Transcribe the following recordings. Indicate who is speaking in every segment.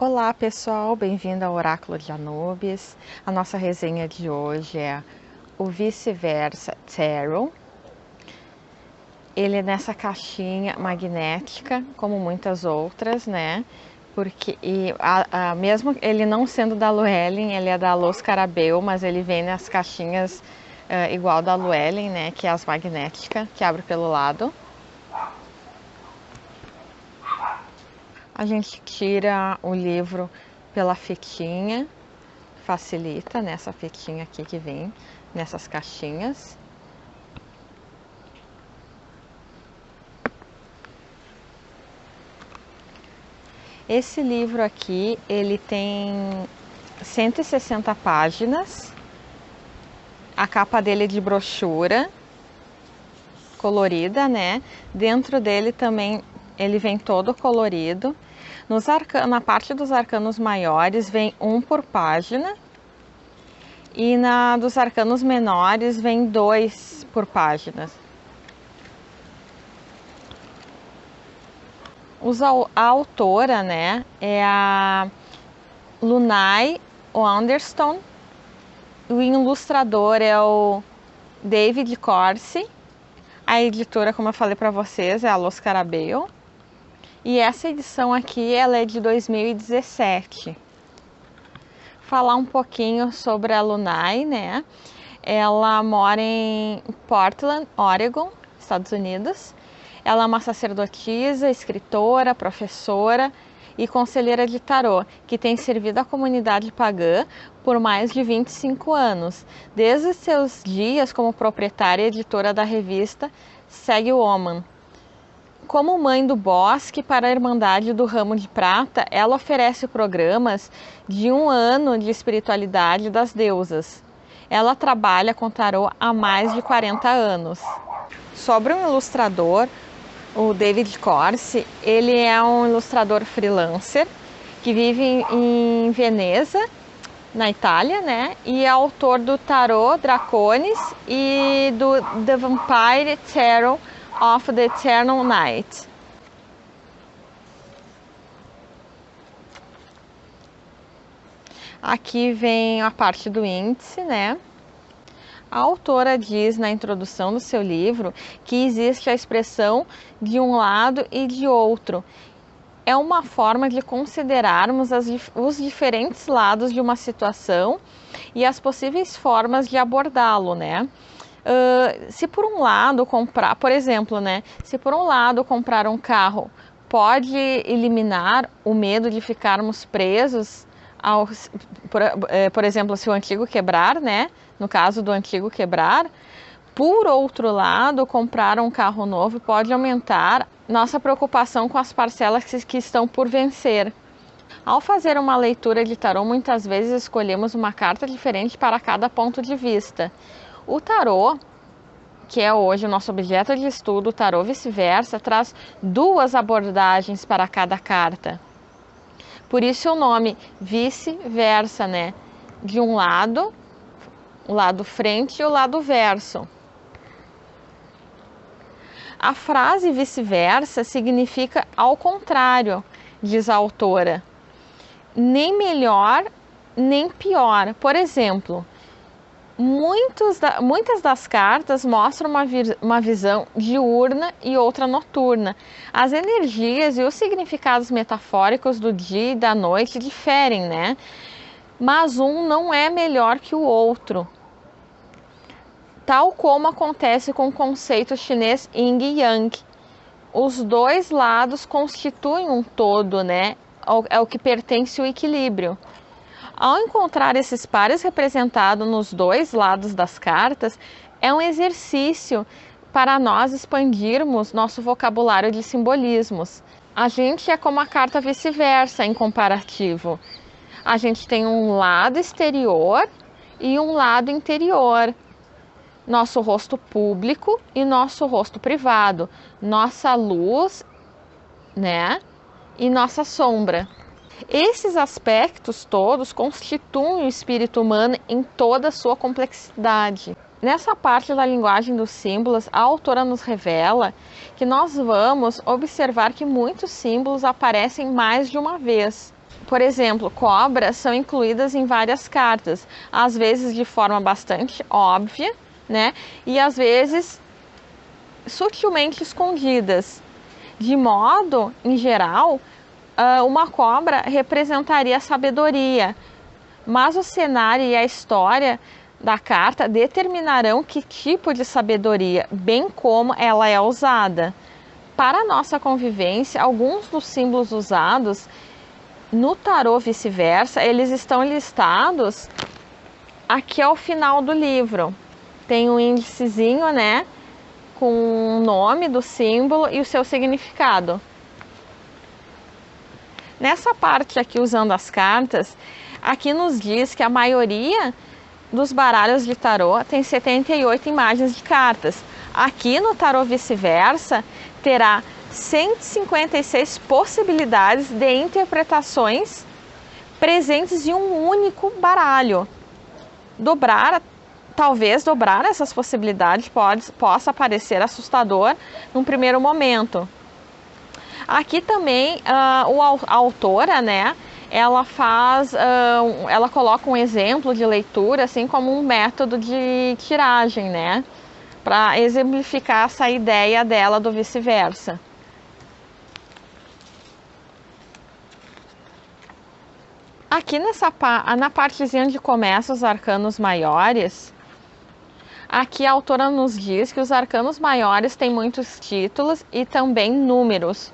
Speaker 1: Olá pessoal, bem-vindo ao Oráculo de Anubis. A nossa resenha de hoje é o Vice-Versa Tarot. Ele é nessa caixinha magnética, como muitas outras, né? Porque mesmo ele não sendo da Llewellyn, ele é da Los Carabeu, mas ele vem nas caixinhas igual da Llewellyn, né? Que é as magnéticas, que abre pelo lado. A gente tira o livro pela fitinha, facilita nessa fitinha aqui que vem nessas caixinhas. Esse livro aqui, ele tem 160 páginas. A capa dele é de brochura, colorida, né? Dentro dele também ele vem todo colorido. Na parte dos arcanos maiores vem um por página e dos arcanos menores vem 2 por página. A autora, né, é a Lunay Anderson. O ilustrador é o David Corsi. A editora, como eu falei para vocês, é a Los Carabeu. E essa edição aqui, ela é de 2017. Falar um pouquinho sobre a Lunay, né? Ela mora em Portland, Oregon, Estados Unidos. Ela é uma sacerdotisa, escritora, professora e conselheira de tarô, que tem servido a comunidade pagã por mais de 25 anos, desde seus dias como proprietária e editora da revista Segue o Woman. Como mãe do Bosque para a Irmandade do Ramo de Prata, ela oferece programas de 1 ano de espiritualidade das deusas. Ela trabalha com tarô há mais de 40 anos. Sobre um ilustrador, o David Corsi, ele é um ilustrador freelancer que vive em Veneza, na Itália, né? E é autor do Tarot Draconis e do The Vampire Tarot of the Eternal Night. Aqui vem a parte do índice, né? A autora diz na introdução do seu livro que existe a expressão de um lado e de outro. É uma forma de considerarmos os diferentes lados de uma situação e as possíveis formas de abordá-lo, né? Se por um lado comprar, por exemplo, né? Se por um lado comprar um carro pode eliminar o medo de ficarmos presos por exemplo, se o antigo quebrar, né? No caso do antigo quebrar, por outro lado, comprar um carro novo pode aumentar nossa preocupação com as parcelas que estão por vencer. Ao fazer uma leitura de tarô, muitas vezes escolhemos uma carta diferente para cada ponto de vista. O tarô, que é hoje o nosso objeto de estudo, o tarô vice-versa, traz 2 abordagens para cada carta. Por isso o nome vice-versa, né? De um lado, o lado frente e o lado verso. A frase vice-versa significa ao contrário, diz a autora. Nem melhor, nem pior. Por exemplo, muitas das cartas mostram uma visão diurna e outra noturna. As energias e os significados metafóricos do dia e da noite diferem, né? Mas um não é melhor que o outro. Tal como acontece com o conceito chinês Yin e Yang. Os 2 lados constituem um todo, né? É o que pertence ao equilíbrio. Ao encontrar esses pares representados nos 2 lados das cartas, é um exercício para nós expandirmos nosso vocabulário de simbolismos. A gente é como a carta vice-versa em comparativo. A gente tem um lado exterior e um lado interior. Nosso rosto público e nosso rosto privado. Nossa luz, né? E nossa sombra. Esses aspectos todos constituem o espírito humano em toda a sua complexidade. Nessa parte da linguagem dos símbolos, a autora nos revela que nós vamos observar que muitos símbolos aparecem mais de uma vez. Por exemplo, cobras são incluídas em várias cartas, às vezes de forma bastante óbvia, né? E às vezes sutilmente escondidas. De modo, em geral, uma cobra representaria a sabedoria, mas o cenário e a história da carta determinarão que tipo de sabedoria, bem como ela é usada. Para a nossa convivência, alguns dos símbolos usados no tarô vice-versa, eles estão listados aqui ao final do livro. Tem um índicezinho, né, com o nome do símbolo e o seu significado. Nessa parte aqui, usando as cartas, aqui nos diz que a maioria dos baralhos de tarô tem 78 imagens de cartas. Aqui no tarô vice-versa, terá 156 possibilidades de interpretações presentes em um único baralho. Talvez dobrar essas possibilidades possa parecer assustador num primeiro momento. Aqui também a autora, né, ela coloca um exemplo de leitura, assim como um método de tiragem, né, para exemplificar essa ideia dela do vice-versa. Aqui na partezinha onde começa os arcanos maiores, aqui a autora nos diz que os arcanos maiores têm muitos títulos e também números,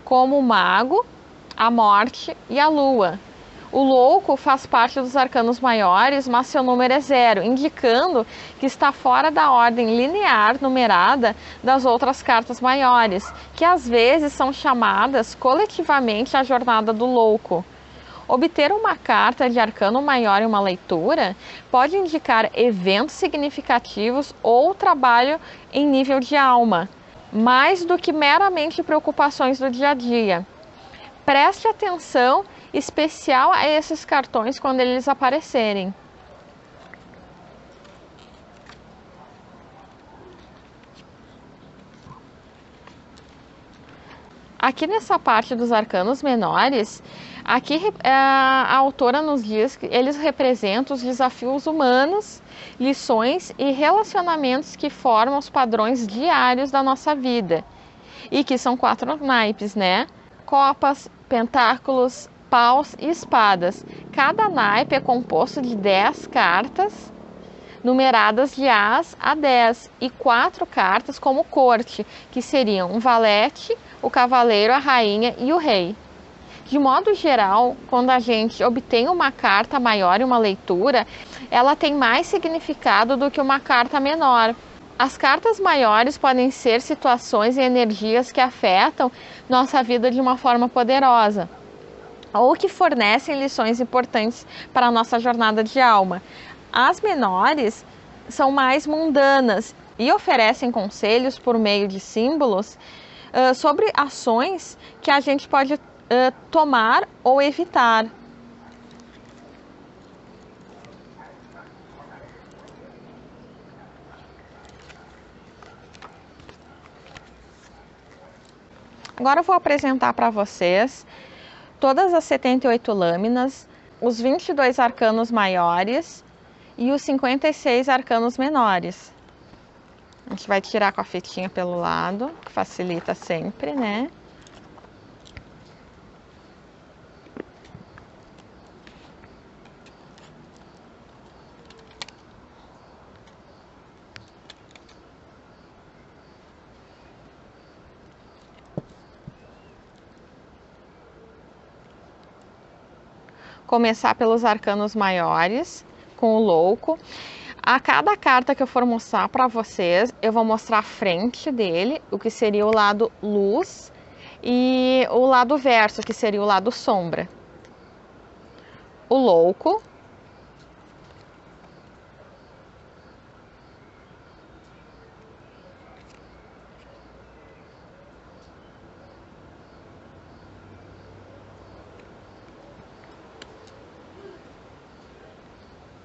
Speaker 1: como o mago, a morte e a lua. O louco faz parte dos arcanos maiores, mas seu número é 0, indicando que está fora da ordem linear numerada das outras cartas maiores, que às vezes são chamadas coletivamente a jornada do louco. Obter uma carta de arcano maior em uma leitura pode indicar eventos significativos ou trabalho em nível de alma, mais do que meramente preocupações do dia a dia. Preste atenção especial a esses cartões quando eles aparecerem. Aqui nessa parte dos arcanos menores, aqui a autora nos diz que eles representam os desafios humanos, lições e relacionamentos que formam os padrões diários da nossa vida. E que são 4 naipes, né? Copas, pentáculos, paus e espadas. Cada naipe é composto de 10 cartas, numeradas de As a 10, e 4 cartas como corte, que seriam um valete, o cavaleiro, a rainha e o rei. De modo geral, quando a gente obtém uma carta maior em uma leitura, ela tem mais significado do que uma carta menor. As cartas maiores podem ser situações e energias que afetam nossa vida de uma forma poderosa, ou que fornecem lições importantes para a nossa jornada de alma. As menores são mais mundanas e oferecem conselhos por meio de símbolos sobre ações que a gente pode tomar ou evitar. Agora eu vou apresentar para vocês todas as 78 lâminas, os 22 arcanos maiores e os 56 arcanos menores. A gente vai tirar com a fitinha pelo lado, que facilita sempre, né? Começar pelos arcanos maiores, com o louco. A cada carta que eu for mostrar para vocês, eu vou mostrar a frente dele, o que seria o lado luz, e o lado verso, que seria o lado sombra. O louco.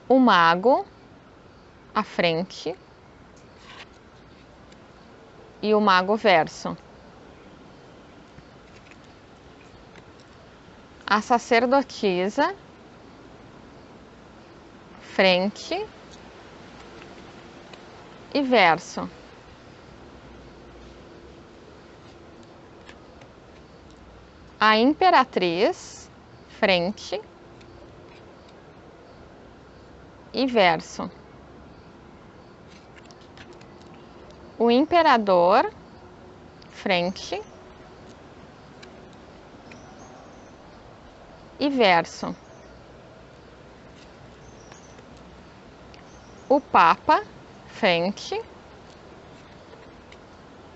Speaker 1: O mago, à frente, e o mago verso. a sacerdotisa, frente e verso. A imperatriz, frente e verso. O imperador, frente e verso. O Papa, frente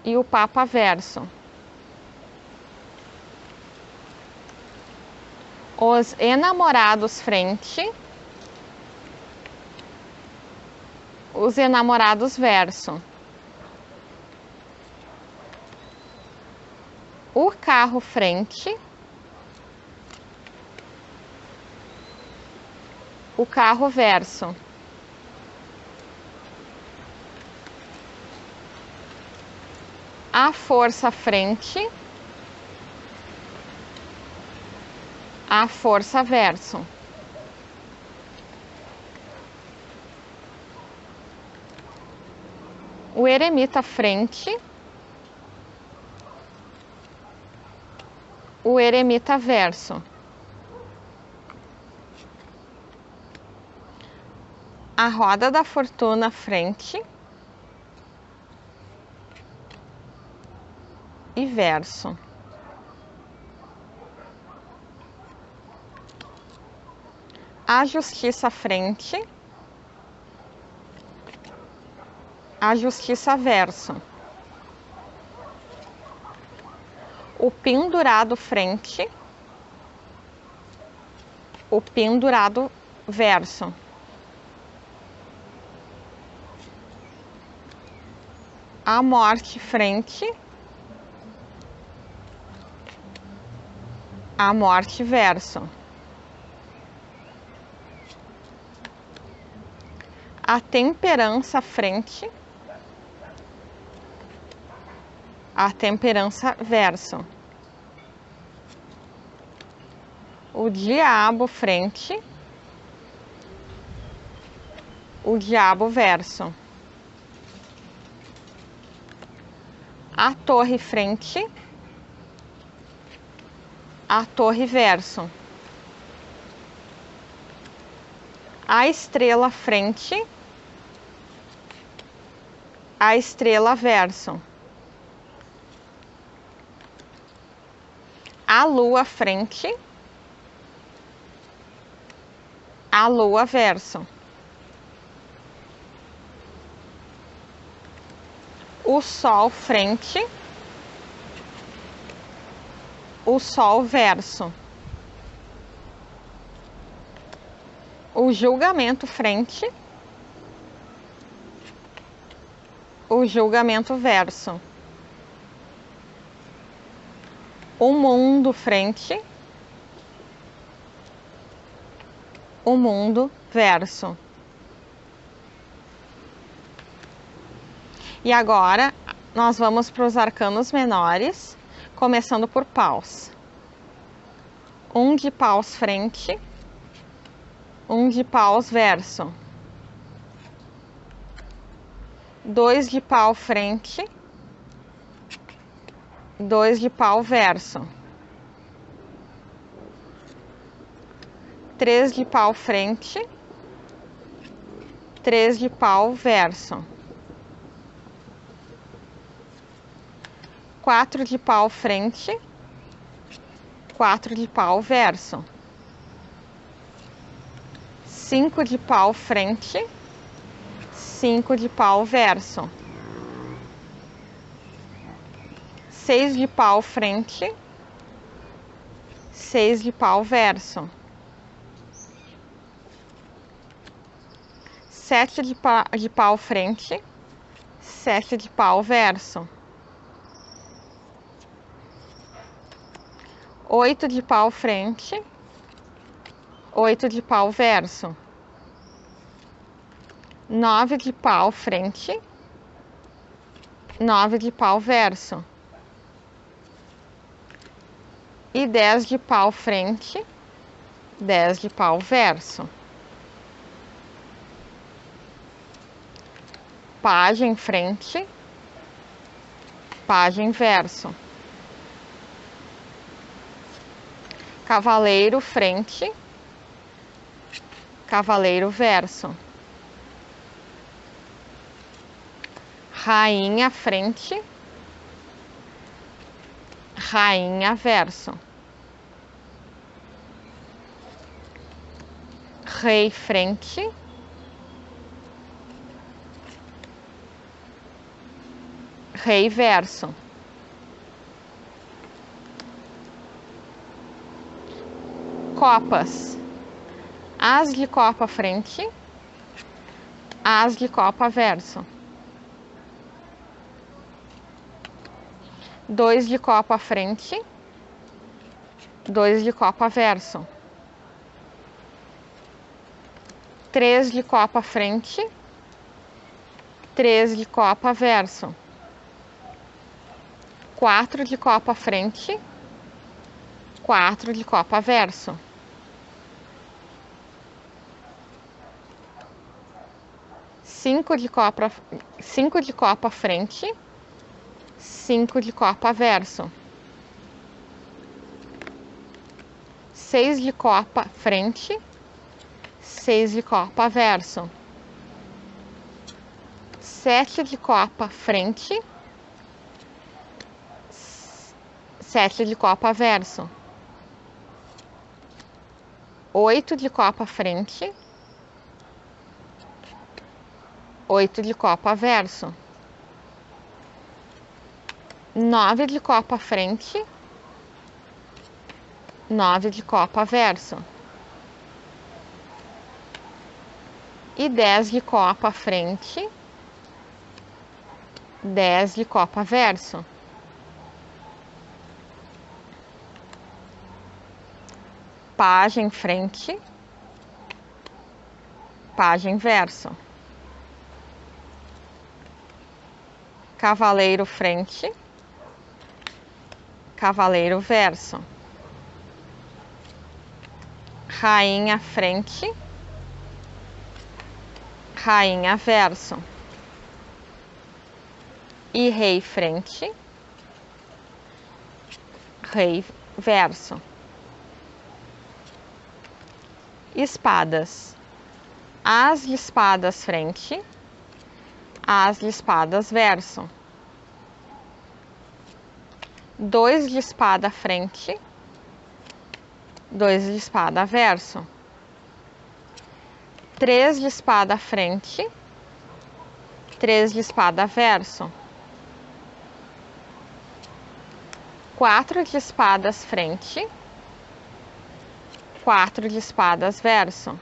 Speaker 1: e o Papa verso. Os enamorados, frente, os enamorados verso. O carro, frente, o carro verso. A força, frente, a força verso. O eremita, frente, o eremita verso. A roda da fortuna, frente e verso. A justiça, frente, a justiça verso. O pendurado, frente, o pendurado verso. A morte, frente, a morte verso. A temperança, frente, a temperança verso. O diabo, frente, o diabo verso. A torre, frente, a torre verso. A estrela, frente, a estrela verso. A lua, frente, a lua verso. O sol, frente, o sol verso. O julgamento, frente, o julgamento verso. O mundo, frente, o mundo verso. E agora nós vamos para os arcanos menores, começando por paus. Um de paus, frente, um de paus verso. 2 de pau, frente, 2 de pau verso. 3 de pau, frente, 3 de pau verso. 4 de pau, frente, 4 de pau verso. 5 de pau, frente, 5 de pau verso. 6 de pau, frente, 6 de pau verso. 7 de pau, frente, 7 de pau verso. 8 de pau, frente, 8 de pau verso. 9 de pau, frente, 9 de pau verso. e 10 de pau frente, 10 de pau verso. Pajem frente, pajem verso. Cavaleiro frente, cavaleiro verso. Rainha frente, rainha verso. Rei frente, rei verso. Copas. As de copa frente, as de copa verso. 2 de copa frente, 2 de copa verso. 3 de copa frente, 3 de copa verso. 4 de copa frente, 4 de copa verso. 5 de copa frente, 5 de copa verso. 6 de copa frente, 6 de copa verso. 7 de copa frente, 7 de copa verso. 8 de copa frente, 8 de copa verso. 9 de copa frente, 9 de copa verso. E 10 de copa frente, 10 de copa verso. Pajem frente, pajem verso. Cavaleiro frente, cavaleiro verso. Rainha frente, rainha verso. E rei frente, rei verso. Espadas. As de espadas frente, as de espadas verso. 2 de espada frente, 2 de espada verso. 3 de espada frente, 3 de espada verso. 4 de espadas frente, 4 de espadas verso.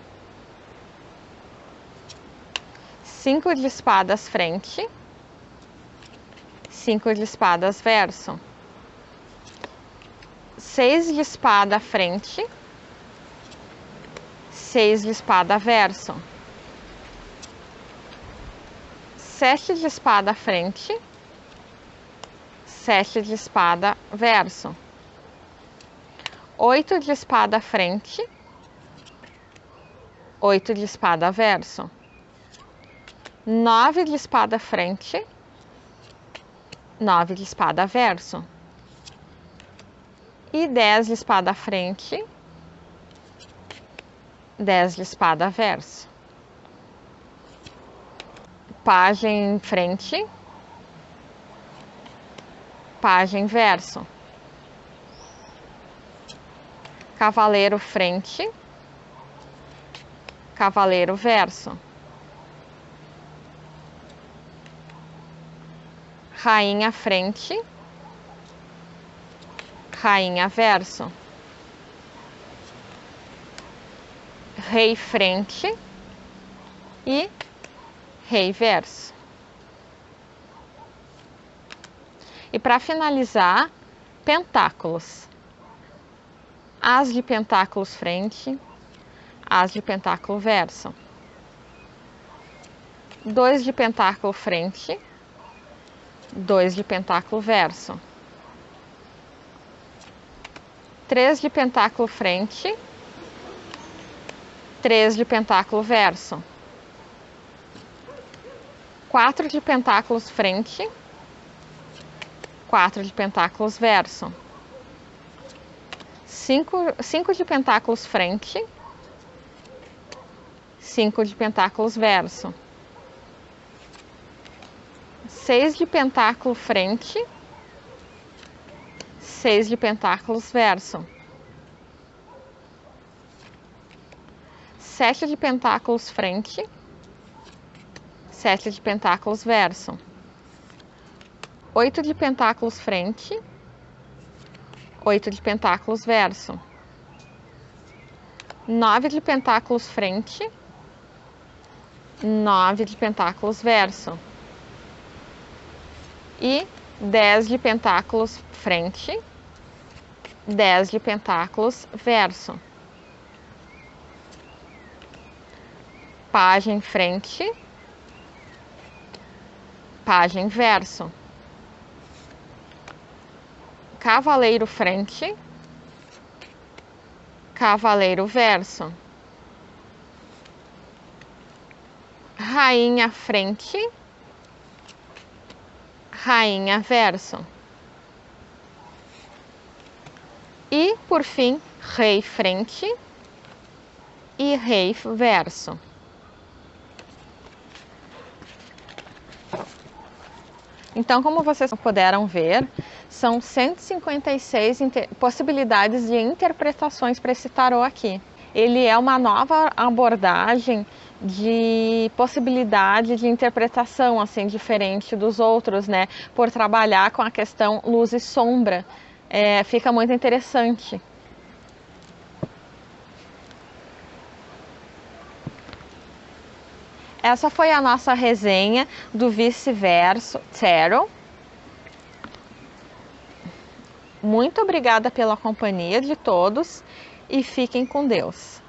Speaker 1: 5 de espadas frente, 5 de espadas verso. 6 de espada frente, 6 de espada verso. 7 de espada frente, 7 de espada verso. 8 de espada frente, 8 de espada verso. 9 de espada frente, 9 de espada verso. E 10 de espada frente, 10 de espada verso. Pajem frente, pajem verso. Cavaleiro frente, cavaleiro verso. Rainha frente, rainha verso. Rei frente e rei verso. E para finalizar, pentáculos. As de pentáculos frente, as de pentáculo verso. 2 de pentáculo frente, 2 de pentáculo verso. 3 de pentáculo frente, 3 de pentáculo verso, 4 de pentáculos frente, 4 de pentáculos verso, 5 de pentáculos frente, 5 de pentáculos verso, 6 de pentáculo frente, 6 de pentáculos verso, 7 de pentáculos frente, 7 de pentáculos verso, 8 de pentáculos frente, 8 de pentáculos verso, 9 de pentáculos frente, 9 de pentáculos verso e 10 de pentáculos frente, 10 de pentáculos verso. Pajem frente, pajem verso. Cavaleiro frente, cavaleiro verso. Rainha frente, rainha verso. E, por fim, rei frente e rei verso. Então, como vocês puderam ver, são 156 possibilidades de interpretações para esse tarô aqui. Ele é uma nova abordagem de possibilidade de interpretação, assim, diferente dos outros, né? Por trabalhar com a questão luz e sombra. Fica muito interessante. Essa foi a nossa resenha do Vice-Verso Tarot. Muito obrigada pela companhia de todos e fiquem com Deus.